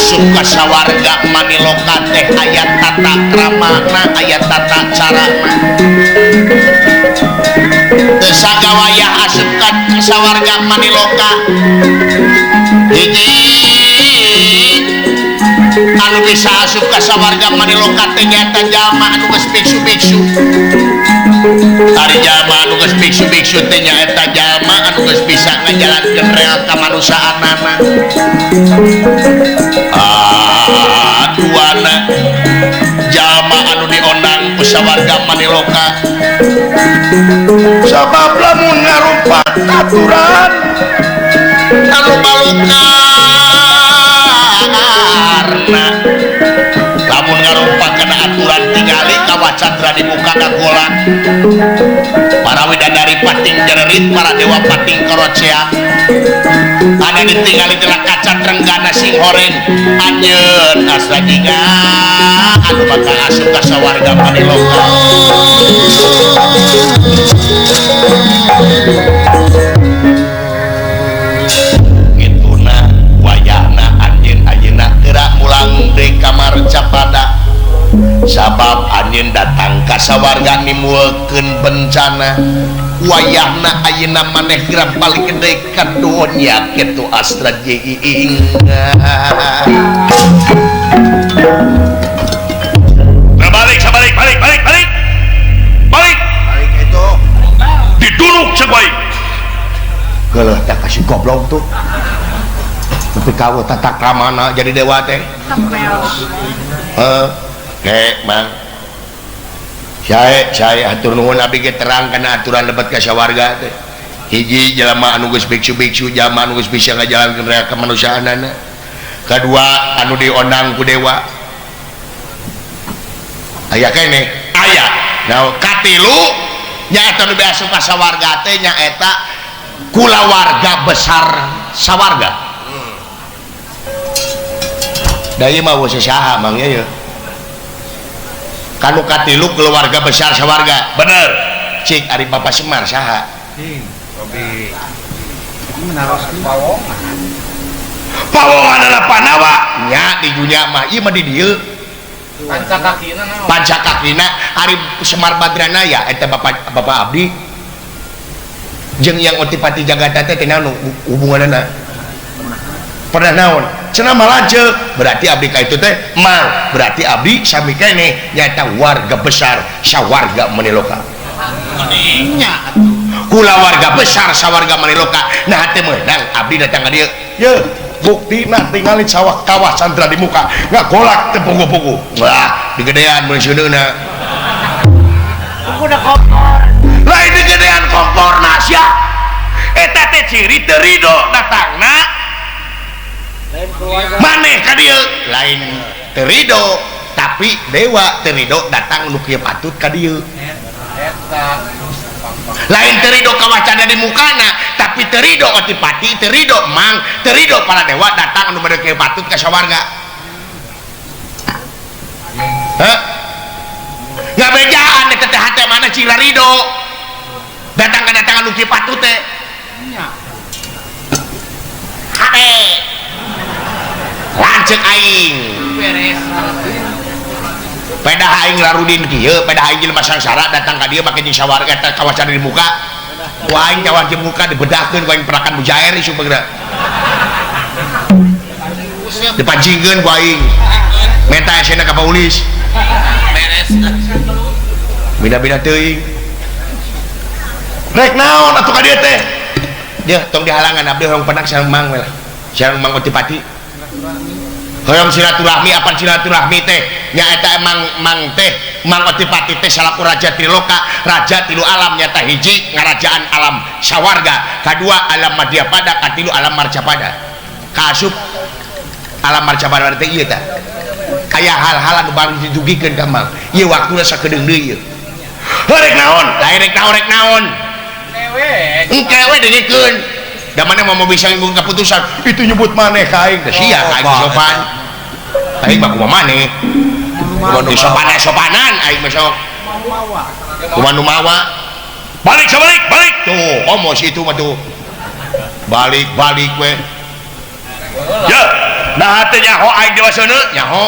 asup ka sawarga Maniloka teh aya tata kramana aya tata carana teu sagawaya asup ka sawarga Maniloka hiji anu bisa asup ka sawarga Maniloka teh nyaeta jalma anu geus biksu-biksu ari jalma anu geus biksu-biksu teh nyaeta jalma anu geus bisa ngajalankeun real kamanusaanana aduana jalma anu diondang ku sawarga Maniloka sabab lamun ngarumpat aturan anu balukarna lamun ngarumpat kana aturan tingali kawa candra di muka kagola para widadari pating jererit para dewa pating korocea ada ditinggali tina kaca trenggana sing horeng anjeun asra jiga anu bakal asup ka sawarga Maniloka gituna wayahna anjeun-anjeunna gerak mulang deui kamar capada sabab anjeun datang ka sawarga nimulkeun bencana wayahna ayeuna maneh gerak balik deui ka dunya kitu astra jiing balik itu diduluk sebaik geuleuh tak kasih goblok tuh tapi kau tata kramana jadi dewa teh mang saya atur nuhun abdi ge terang kana aturan lebat ka sawarga teh hiji jalma anu geus biksu-biksu jalma anu geus bisa ngajalankeun rea kamanusiaanana kadua anu diondang ku dewa aya keneh aya nah katilu nyaeta nu biasa ka sawarga teh nyaeta kulawarga besar sawarga da ieu mah wes saha mang ya kanu katilu keluarga besar sawarga bener cik ari Bapak Semar saha Robi pawongan adalah panawa nya di dunia mah ieu mah di dieu pancakakina ari Semar Badrana ya eta Bapak abdi jeung yang otipati Jagata teh naon hubunganna pernah naon cenah mah lanceuk berarti abdi ka itu teh mal berarti abdi sami keneh nyaeta warga besar sawarga Maniloka nya kula warga besar sawarga Maniloka nah teh meunang abdi datang ka dieu ye buktina tingali sawah kawah candra di muka ngagolak teh pugu-pugu wah digedean mun seuneuna udah kompor lain digedean komporna sia eta teh ciri teu ridho datangna maneh ka dieu lain teu ridho tapi dewa teu ridho datang nu kieu patut ka dieu lain teu ridho ka wacana di mukana tapi teu ridho otipati teu ridho mang teu ridho para dewa datang nu bade kieu patut ka sawarga heh ngabejaan eta teh hate mana cila ridho datang ka datangan nu kieu patut teh hade lanceuk aing peda aing larudin kieu peda aing jelema sangsara datang ka dieu make jeung sawarga eta kawasan di muka ku aing cawan di muka dibedahkeun ku aing perakan bujaer isu beugna dipancingkeun ku aing menta esena ka paulis beres bida-bida teuing rek naon atuh ka dieu teh dia tong dihalangan abdi hoyong penak sareng mang we lah sareng mang otipati hoyong silaturahmi apa silaturahmi teh nyaeta mang teh mang otipati teh salaku raja triloka raja tilu alam nyata hiji ngarajaan alam sawarga kadua alam madyapada katilu alam marcapada kaasup alam marcapada teh ieu tah aya hal-hal anu bari didugikeun ka mang ieu waktuna sakedeung deui ieu rek naon lain rek naon engkewe dengikeun da mana mau bisa nggung keputusan itu nyebut maneh ka aing teh sia ka aing sopan aing mah kumaha maneh kumaha sopanan aing mah sok kumaha nu mawa balik tuh omos itu mah tuh balik we ya nah teh nyaho aing dewasana nyaho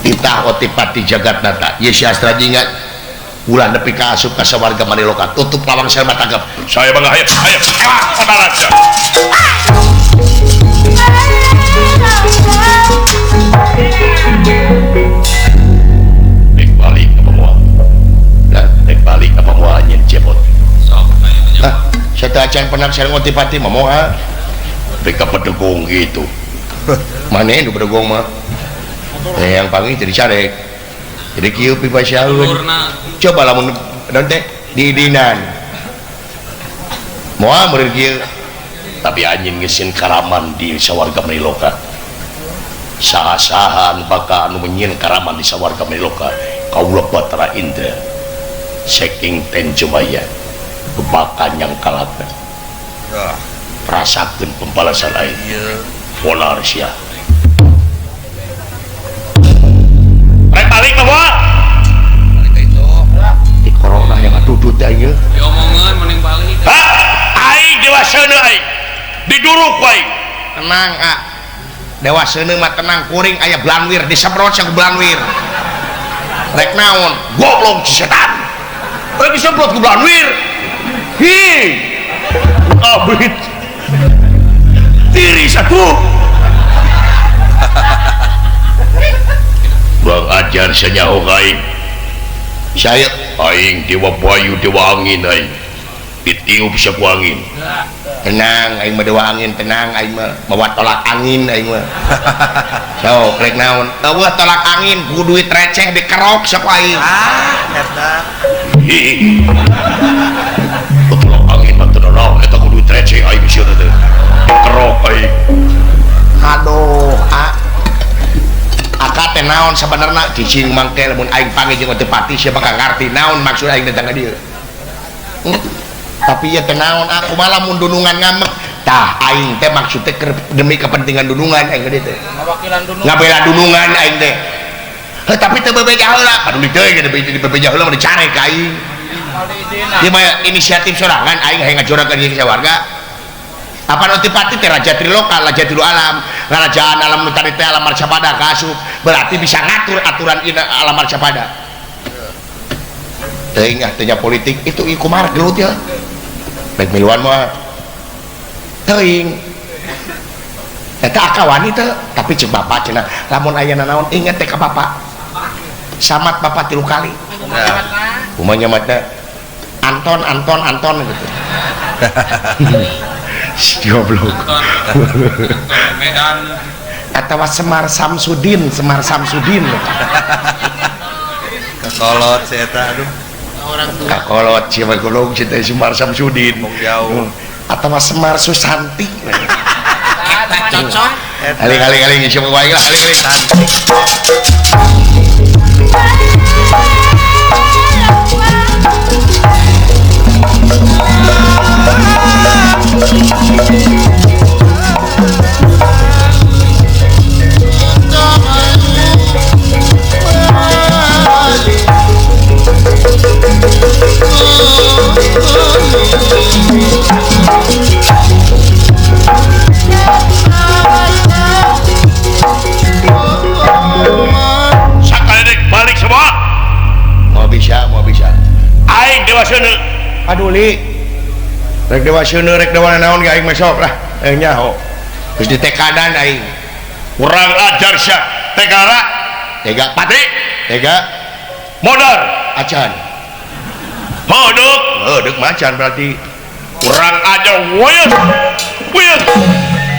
kita otipati jagat nata ye Syastra jingat ulah nepi ka asup ka sawarga Maniloka tutup lawang saya matagap saya bangga ayo padalanca balik apa mual dan balik apa mual anjing cebot saya acan pernah saya ngotipati mamoha mereka pedegong gitu mana itu pedegong mah yang panggil jadi carek jadi kieu pipa syaun coba lamun nanti di dinan moal meureun kieu tapi anjing ngesin karaman di sawarga Maniloka saha-saha baka anu menyin karaman di sawarga Maniloka kaula Batra Indra saking Tenjomaya kebakan yang kalahkan rasakan pembalasan lain polar sia rek balik bahwa di corona yang adudut aja diomongan mending balik aing dewasana aing diduruk aing tenang dewasana mah tenang kuring aya belanwir disemprot sa belanwir rek naon goblok setan rek disemprot ku belanwir hi abrit diri satu bang ajar senyaho aing saya aing dewa bayu dewa angin aing ditiup saku angin tenang aing mah dewa angin tenang aing mah mawa tolak angin aing mah so rek naon eueuh tolak angin ku duit receh dikerok saku aing eta tolak angin mah teu naon eta ku duit receh aing sieun teh kerok aing aduh aka teh naon sabenerna cicing mangke lamun aing panggil jeung Otepati siapa bakal ngarti naon maksud aing datang ka dieu tapi ya teh naon aku malah mun dunungan ngamek tah aing teh maksud teh demi kepentingan dunungan aing gede teh ngabela dunungan aing teh tapi teu bebeja heula paduli teh di bebeja heula mah dicare ka aing ieu mah inisiatif sorangan aing hayang ngajorakeun ieu ka warga apa Otepati teh raja triloka raja tilu alam ngarajaan alam nu tadi teh alam marcapada kaasup berarti bisa ngatur aturan alam marcapada teuing tanya politik itu kumaha gelut ya baik miluan mah teuing eta akawani teh tapi cek bapak cenah lamun aya naon inget teh ka bapak samat bapak 3 kali kumaha nyamatna Anton gitu goblok Medan atau Semar Samsudin kekolot saya eta aduh kakolot siapa golong cinta Semar Samsudin jauh atau Semar Susanti cocok kali siapa wae lah kali sakali balik semua mau bisa aing dewasana aduli rek dewasana rek dewana naon ge aing mesok lah nyaho geus ditekadan aing kurang ajar sia tegara tega pati tega modal acan hodok macan berarti kurang ajar wuyut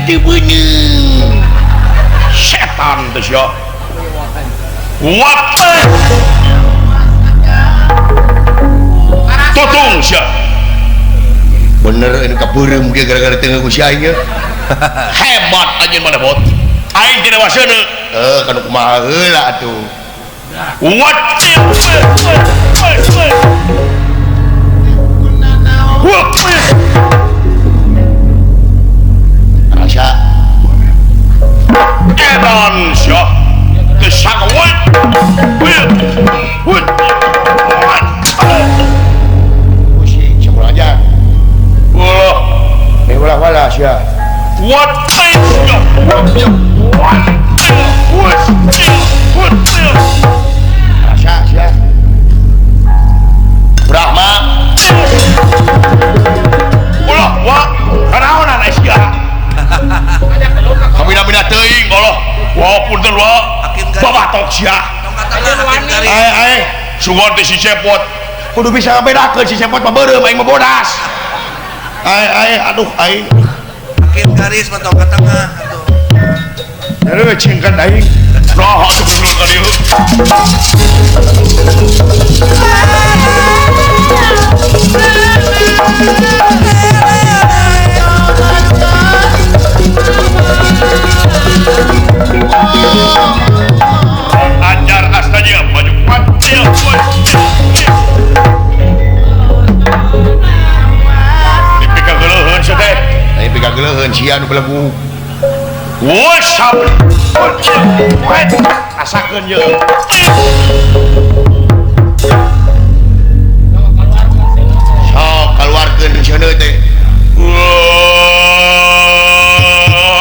dibeuneu setan teh sia wate tutung sia bener ini keberem dia gara-gara tengah ku sia aing hebat anjeun mana bot aing teh dewasana kana kumaha heula atuh wate rasa edan sia kesangwat pusing siapa aja suwon teh si cepot kudu bisa ngebedakeun si cepot mah beureum aing mah bodas aduh aing makin garis mentok ke tengah atuh aduh cingkan aing nah atuh bener ka dieu ajar astaga maju patil dipika geuleuheun sia teh aya pika geuleuheun sia nu belegu wasap asakeun ye sok kaluarkeun cenah teh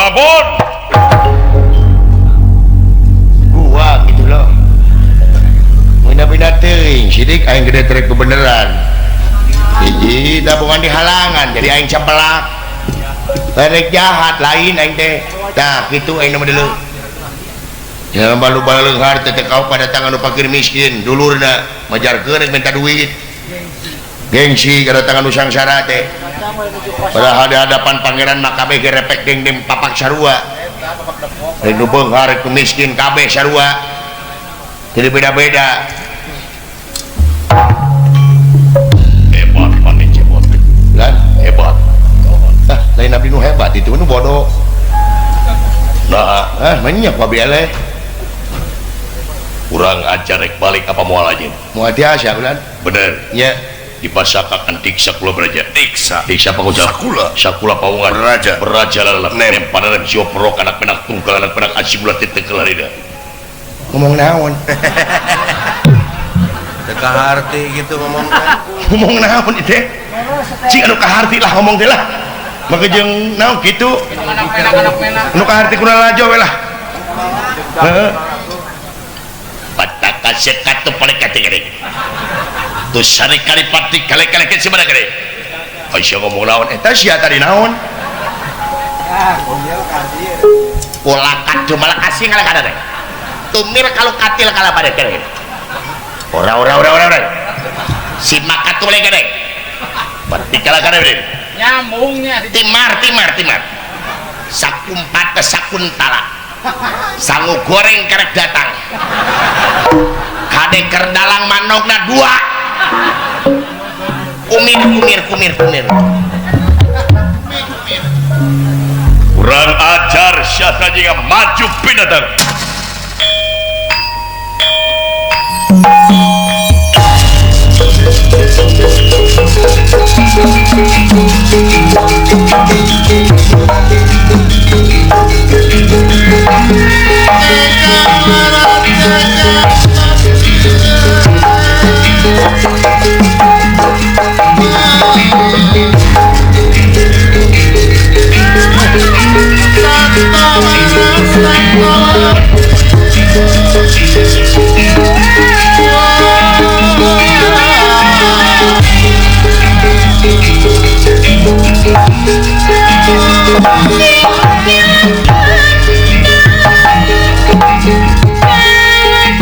abon gua gitu loh pindah-pindah teuing sidik aing gede trek kebeneran hiji tabungan di halangan jadi aing campelak rek jahat lain aing teh tah kitu aing mah deuleu jangan balu-balu harta teh kau pada tangan nu fakir miskin dulurna majarkeun minta duit gengsi kada tangan nu sangsara teh padahal di hadapan pangeran mah kabeh ge repek dengdem papak sarua rek nu beunghar rek nu miskin kabeh sarua jadi beda-beda hebat panen cepot lan hebat lain abdi nu hebat itu nu bodoh nah banyak babi eleh kurang ajar rek balik apa moal aja moal tiasa bulan bener nya dipasakakan tiksa kula beraja tiksa pangucap sakula paungan beraja lalap nem padaran siwa perok anak penak tunggal anak penak asimulat titekel harida ngomong naon teka harti gitu ngomong naon itu cik anu kaharti lah ngomong teh lah maka jeung naon kitu anu kaharti kuna lajo we lah heeh pataka sekat tu paling kategori tu sari kali pati kali-kali ke simana gede Aisyah ngomong naon eta sia tadi naon pola kadu malah kasih ngalah kada teh tumir kalau katil kala pada kene ora si makat tu lagi gede pati kala kada gede nyambungnya timar sakumpat ke sakuntala sangu goreng kerek datang kade kerdalang manogna dua kumir kurang ajar syasa jika maju pinatang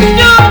Yo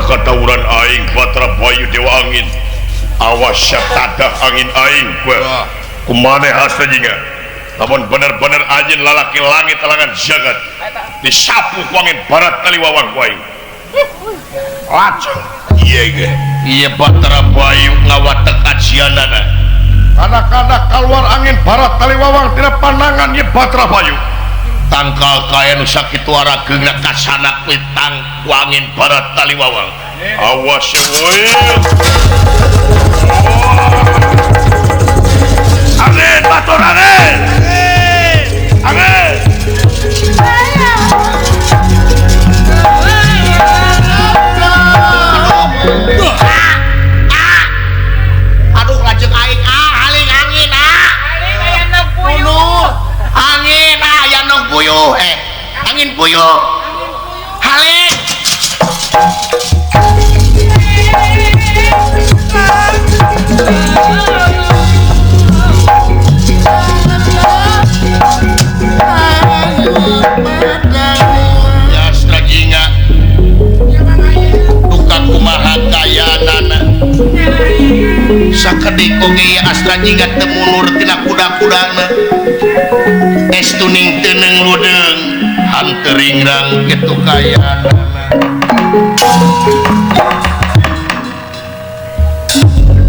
Katawuran aing Batra Bayu Dewa Angin awas syatadah angin aing kumane hastajinga namun bener-bener anjin lalaki langit alangan jagat disapu ku angin barat kaliwawang ku aing laceng iya Batra Bayu ngawatek ajianana anak-anak keluar angin barat kaliwawang tidak pandangan ya Batra Bayu tangkal kaya nu sakitu arageuna kasana pitang ku angin barat kaliwawang awas woi angin batur angin aduh lajeng aing haling angin aya nu puyuh angin aya nu puyuh angin puyuh haling ya straginga duka kumaha kayanana sakedik oge astrajinga teu mundur tina kuda-kudana estuning teuneng ludeung hanteuringrang kitu kayanana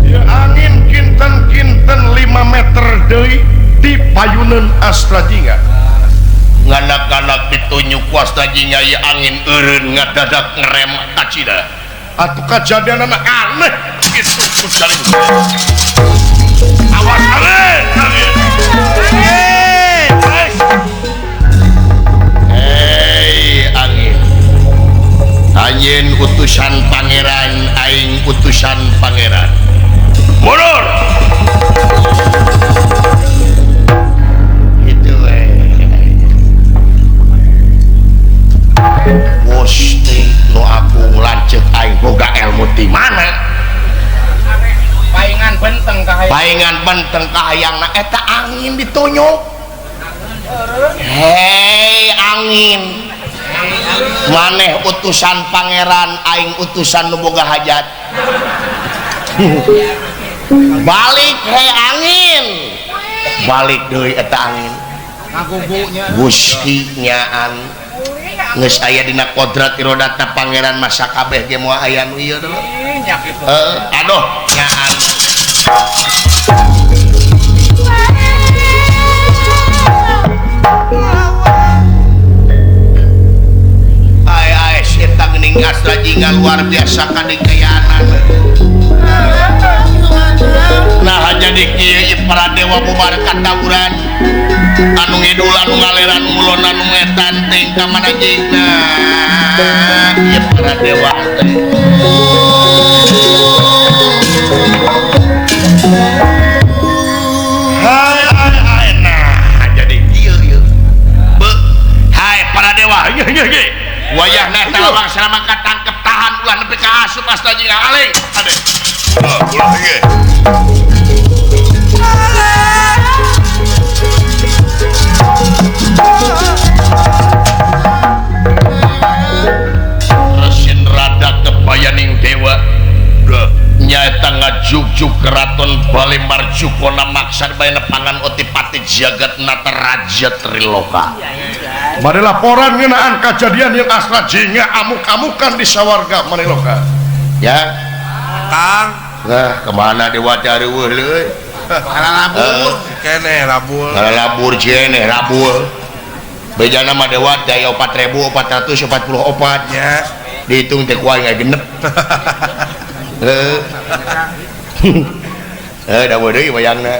ya angin kinten-kinten 5 meter deui di payuneun astrajinga nganak-anak ditunjuk ku astrajinga ya angin eureun ngadadak ngerem kacida atuh kajadianana aneh kitu kusaring awas angin angin utusan pangeran aing utusan pangeran mundur gitu Gusti nu aku lanceuk aing boga ilmu di mana paingan benteng kahayangna eta angin ditunjuk hei angin maneh utusan pangeran aing utusan nu boga hajat balik angin balik deui eta angin Gusti nyaan geus aya dina kodrat irodatna pangeran masa kabeh ge moal aya nu ieu dulu aduh nyaan ay eta geuning astra jingga luar biasa kadikayanan nah jadi kieu para dewa bubar katawuran anu ngidul anu ngaleran mulon anu ngetan ting ka manajingna ieu para dewa teh hai nah jadi kieu be hai para dewa ye wayahna talawang selama katangkep tahan ulah nepi ka asup asta jingga aling ade ulah ge Resin rada kebayaning dewa nyaeta ngajuk-juk keraton Balemarjukona maksad bayana pangan otipati jagat nata raja triloka mari laporan ngeunaan kejadian yang asra jingga amuk-amukan di sawarga Maniloka ya Kang nah kemana dewa cari weuh labur kene labur labur jeneh labur bejana mah dewa daya 4.444 nya dihitung teh kuat nggak genep dawa deui bayangna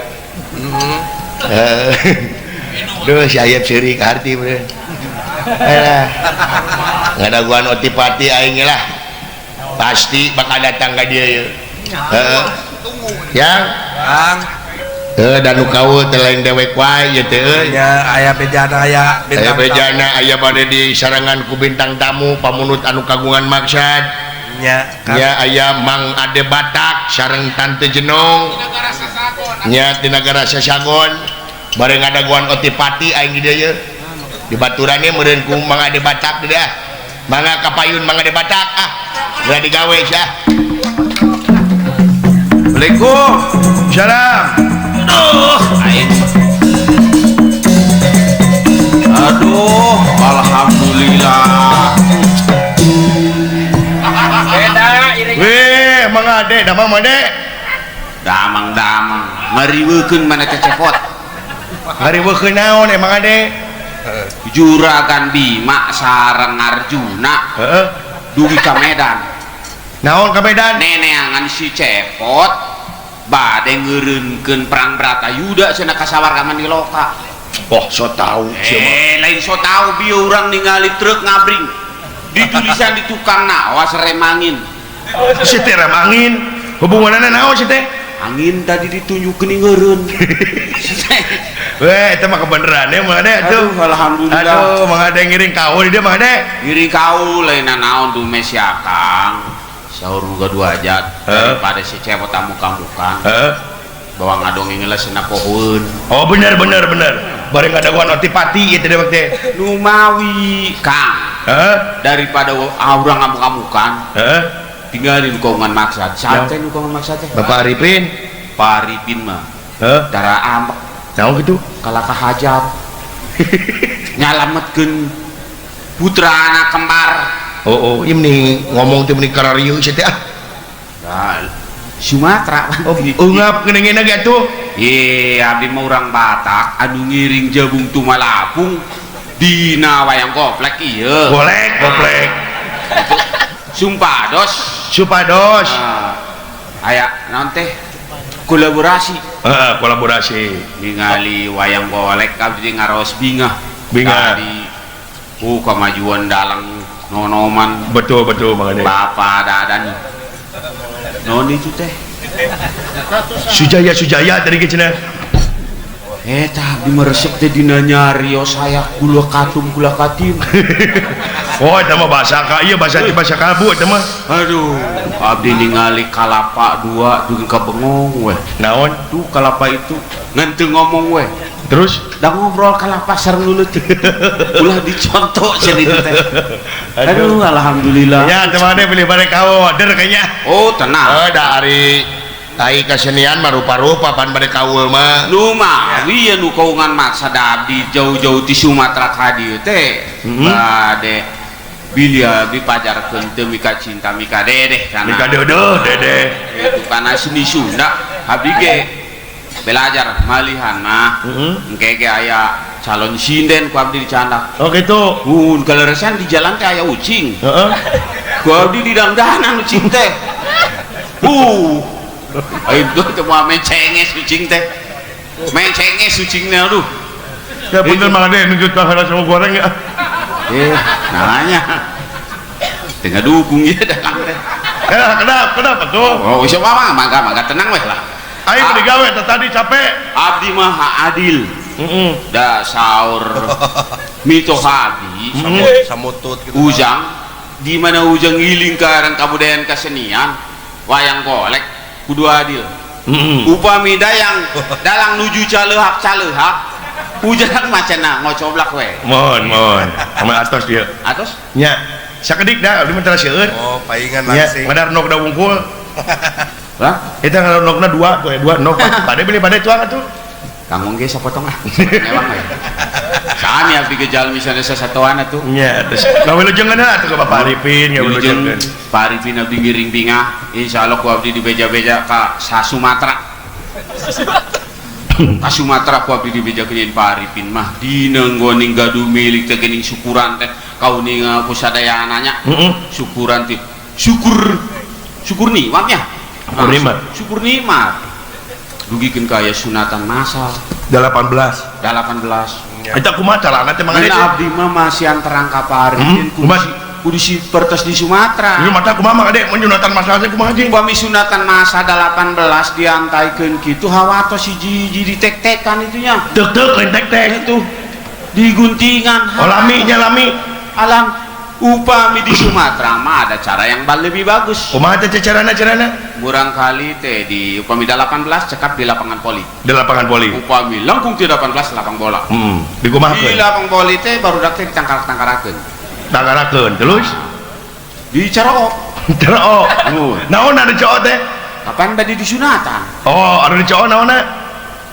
duh si ayat seuri ka harti bener ngadaguan otipati aing lah pasti bakal datang ka dieu yang Kang danu kawu teh lain dewek wae ieu teh nya aya bejana aya aya bejana aya bade di sarangan ku bintang tamu pamunut anu kagungan maksad nya nya aya Mang Ade Batak sareng Tante Jenong nya di Nagara Sasagon bareng ngadaguan otipati aing di dieu di baturannya meureun ku Mang Ade Batak dah mangga kapayun Mang Ade Batak udah digawe sia Assalamualaikum salam aduh alhamdulillah beda iring weh Mang Ade damang Ade damang ngariweukeun mana teh cepot ngariweukeun naon Mang Ade Juragan Bima sareng Arjuna heeh dugi ka Medan naon ka Medan neneangan si cepot bade ngeureunkeun perang Bratayuda cenah ka sawarga Maniloka oh so tau lain so tau bieu urang ningali truk ngabring di tulisan di tukang nawas rem angin si teh rem angin hubunganana naon si teh angin tadi ditunjukeun ngeureun weh itu mah kebeneran ya Mang Ade tuh aduh alhamdulillah aduh Mang Ade ngiring kaul dia Mang Ade ngiring kaul lain naon tuh mes ya Kang sahur muga dua ajat daripada si cepot tamu-tamukan bawa ngadongeng lah sena pohon oh bener bareng ada gua otipati itu deh waktu Numawi Kang daripada orang ngamuk-ngamukan tinggalin kongan maksad santai nu kongan maksad teh Bapak Arifin Pak Arifin mah darah ambek tahu gitu kalah kahajat nyalametkeun putra anak kembar oh ini ngomong tuh ini karariu sih teh Sumatera ungap kenengena gitu abdi mah urang Batak anu ngiring jabung tumalapung dina wayang goplek ieu goplek sumpados aya naon teh kolaborasi ningali wayang golek abdi ngaros bingah di kemajuan dalang nonoman betul Mang Ade Bapak dadan non itu teh Sujaya dari kecina eta abdi meresep teh dina nyarios saya kula katum kula katim oh eta mah bahasa ka ieu bahasa kalbu eta mah aduh abdi ningali kalapa dua jeung ka bengong weh naon tuh kalapa itu ngan teu ngomong weh terus da ngobrol kalapa sareng leuleut ulah dicontoh cenah itu teh aduh alhamdulillah ya teman-teman beli bareng kau order kayaknya oh tenang da ari ai kesenian mah rupa-rupa pan bade kaul mah nu mah ieu nu kaungan maksad abdi jauh-jauh di Sumatera ka dieu teh bade bilia dipajarkeun teu mika cinta mika dedeh kana mika deudeung dedeh itu kana seni Sunda abdi ge belajar malihan mah engke ge aya calon sinden ku abdi dicandak oh gitu kaleresan di jalan teh aya ucing heeh ku abdi di dangdanan ucing teh itu teh moal mencenges ucing teh mencenges ucingnya aduh ya bener mah deh nunjuk bahasa sama goreng ya namanya tengah dukung ya dalam teh kenapa tuh oh siapa mangga tenang weh lah aing tadi gawe tadi capek abdi mah adil da saur mito abdi samutut gitu. ujang di mana ujang ngiling ke arah kabudayaan kesenian wayang golek kudu adil upami dayang dalang nuju calehak ujang macana ngocoblak we mohon sama atas dia atos nya sakedik dah di mentara seueur Oh, paingan nya langsing. ngadar nok da wungkul lah eta ngadar nokna dua nok pade beli pade tuang atuh kanggung ge sapotong ah mewang we sami abdi gejal misalnya sasatuan atuh nya terus ngawileujeungeun atuh ka Bapak Arifin ngawileujeungeun Pak Arifin abdi ngiring bingah insyaallah ku abdi di beja-beja ka Sumatera ka Sumatera ku abdi di beja keun Pak Arifin mah dina nggoning gaduh milik teh geuning syukuran teh kauning ku sadayananya syukuran teh syukur nikmatnya syukur nikmat dugikeun ka aya sunatan masal 18 eta kumaha carana teh mangane abdi mah masih antarang ka Pak Arifin kudu si pertes di Sumatera ieu mata kumaha mah Ade mun sunatan masal teh kumaha jeung upami sunatan masa 18 diantaikeun kitu hawatos hiji ditek-tekan itunya tek-tek lain tek-tek itu diguntingan lami alam upami di Sumatera mah ada cara yang lebih bagus kumaha teh carana murang kali teh di upami 18 cekap di lapangan poli upami langkung ti 18 lapang bola di kumaha di lapang poli teh baru dak teh ditangkarakeun terus di Cerok naon ada cowok teh kapan tadi di sunatan oh ada di cowok naonna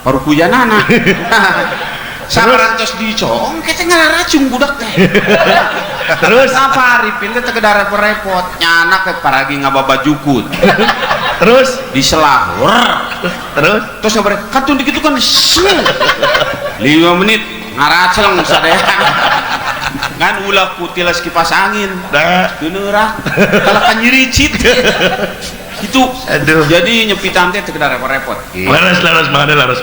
baru kuyanana sabarantos di cowok kita ngaracung budak teh terus apa Arifin teh tegedara repot nyanak ke paragi ngababa jukut terus diselahur terus ngabar katun dikitu kan 5 menit ngaraceleng sadaya kan ulah kutilas kipas angin geneurah kalau kan nyiricit itu aduh jadi nyepitan teh tegedara repot laras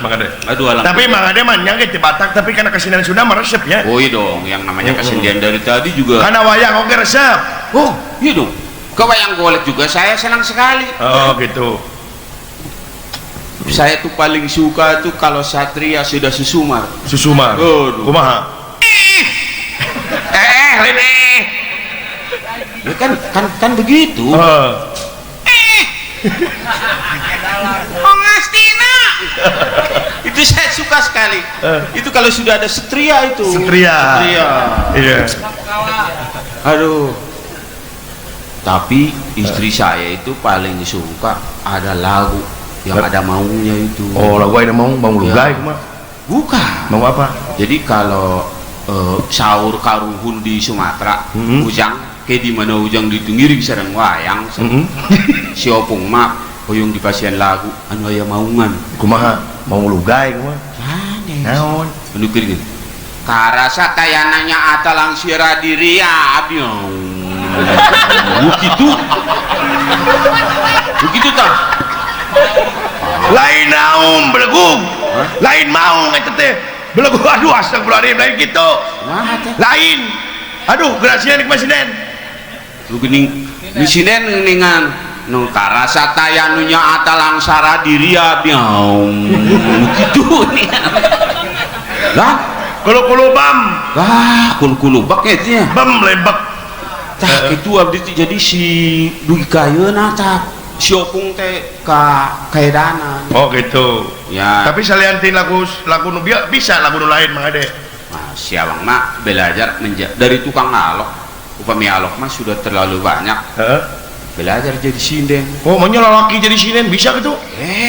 mangade aduh alam tapi mangade mah nya ge Batak tapi karena kesenian Sunda mah resep ya oh iya dong yang namanya kesenian dari tadi juga karena wayang oke resep oh iya dong ke wayang golek juga saya senang sekali oh gitu saya tuh paling suka tuh kalau satria sudah susumar kumaha ya kan begitu Ongastina itu saya suka sekali itu kalau sudah ada setria itu setria iya aduh tapi istri saya itu paling suka ada lagu yang ada maunya itu oh lagu ada mau lugai mah bukan mau apa jadi kalau sahur karuhun di Sumatera ujang kayak di mana ujang ditunggiri sareng wayang si opung mah hoyong di pasien lagu anu aya maungan kumaha mau lugai kumaha naon anu kieu karasa kayananya atalang sira diria abdi begitu tah lain naon belegug lain mau eta teh belegug aduh astagfirullahaladzim lain gitu lain aduh gerasian di Masinen lu geuning di sinen geuningan nu karasa tayanunya atalang sara diria biau gitu nih lah kulu bam kulu bak nya bam lembek tah kitu abdi jadi si dugi kayeuna tah si opung teh ka kaedana oh gitu ya tapi salianti lagu nu bisa lagu nu lain mah ade si abang mah belajar dari tukang alok upami alok mah sudah terlalu banyak belajar jadi sinden. Oh maunya lalaki jadi sinden bisa gitu?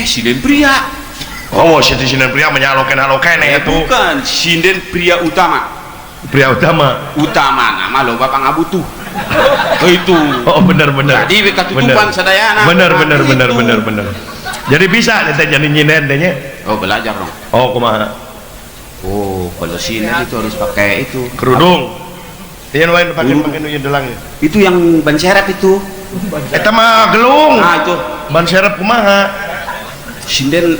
Sinden pria. Oh si sinden pria menyaloken-haloken itu Bukan, sinden pria utama. pria utama. Nama lo bapak ngabutuh. Itu. Oh bener. Jadi ketutupan sadayana. Bener. Jadi bisa nanti jadi nyinen dehnya. Oh belajar dong. Oh kumaha? Oh kalau sinden itu harus pakai itu Kerudung. Iya nuain pakai nu delang. Itu yang ban serep itu. Eta mah gelung. Nah itu Ban serep kumaha? sinden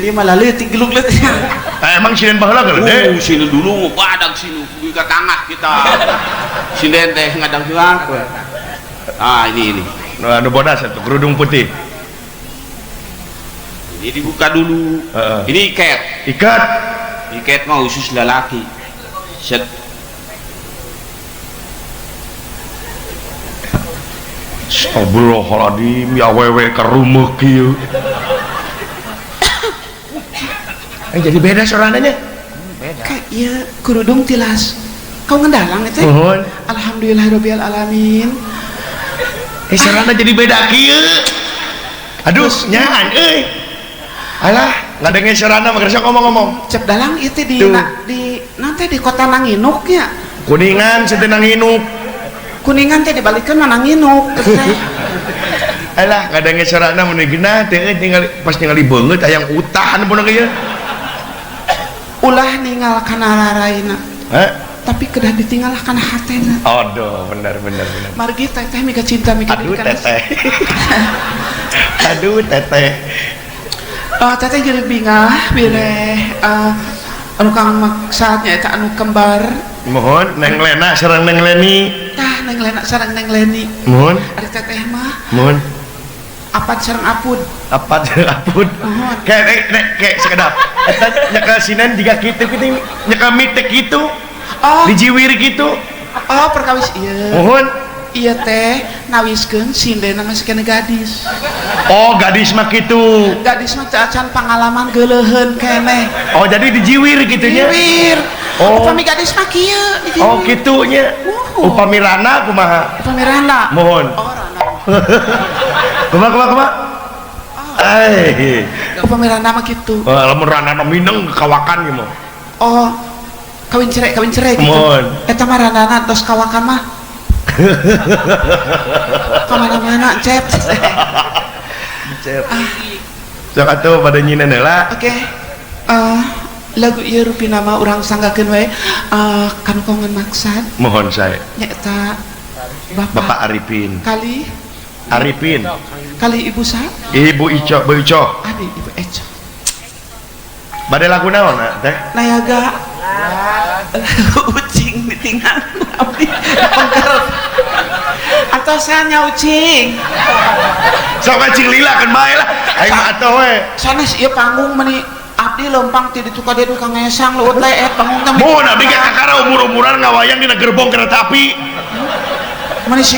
dia malah leutik gelung leutik. Emang sinden baheula geuleuh deh. Sinden dulu mau badag sini ke tangah kita. Sinden teh ngadang juga. Ini. Nah, anu bodas itu kerudung putih. Ini dibuka dulu. Ini iket. Iket mah khusus lelaki. Set. Astagfirullahaladzim ya wewe kerumah kieu. Jadi beda sorananya. Kak iya kerudung tilas kau ngendalang itu Mohon. alhamdulillahirabbil alamin. Sorana jadi beda kieu. Aduh nyaan alah nggak ada sorana mah kerja ngomong-ngomong. Cep dalang itu di nanti di kota Nanginuk ya. Kuningan setenang hinuk. Kuningan teh dibalikkan Nanginuk. Alah nggak ada sorana menegina tinggal pas tinggal banget ayang utahan pun kieu. Ulah ninggal kana raraina. Tapi kedah ditinggal kana hatena. Aduh benar. Margi teteh mika cinta mika Aduh teteh. Aduh teteh. Teteh jadi bingah bileh anu kang maksudnya eta anu kembar. Mohon Neng Lena sareng Neng Leni. Tah Neng Lena sareng Neng Leni. Mohon. Ari teteh mah Mohon. Apad sareng apud. Apa apun kayak sekedap eta nyaka sinan jika kitu nyaka mitek gitu dijiwir gitu Perkawis iya mohon iya teh nawiskeun sindena maskeun gadis. Gadis mah gitu Gadis mah acan pengalaman geuleuheun keneh. jadi dijiwir gitunya Jiwir upami gadis mah kieu gitunya upami rana kumaha pamirana mohon kumaha upami rana mah kitu lamun rana mineng kawakan gitu kawin cerai gitu mohon eta mah ranana tos kawakan mah kemana-mana cep sok atuh pada nyinen heula. Oke. Lagu ieu rupina mah urang sanggakeun wae kan kongen maksad Mohon saya nyaeta Bapak Arifin kali ibu sa Ibu Ico adi ibu Eco bade lagu naon teh nayaga ucing ditinggal abdi pengker atau saya ucing sok cing lila kan bae lah aing mah atuh we sanes ieu panggung meni abdi lempang ti ditu ka dedu ka ngesang leuweut leet panggung teh mun abdi kakara umur-umuran ngawayang dina gerbong kereta api meni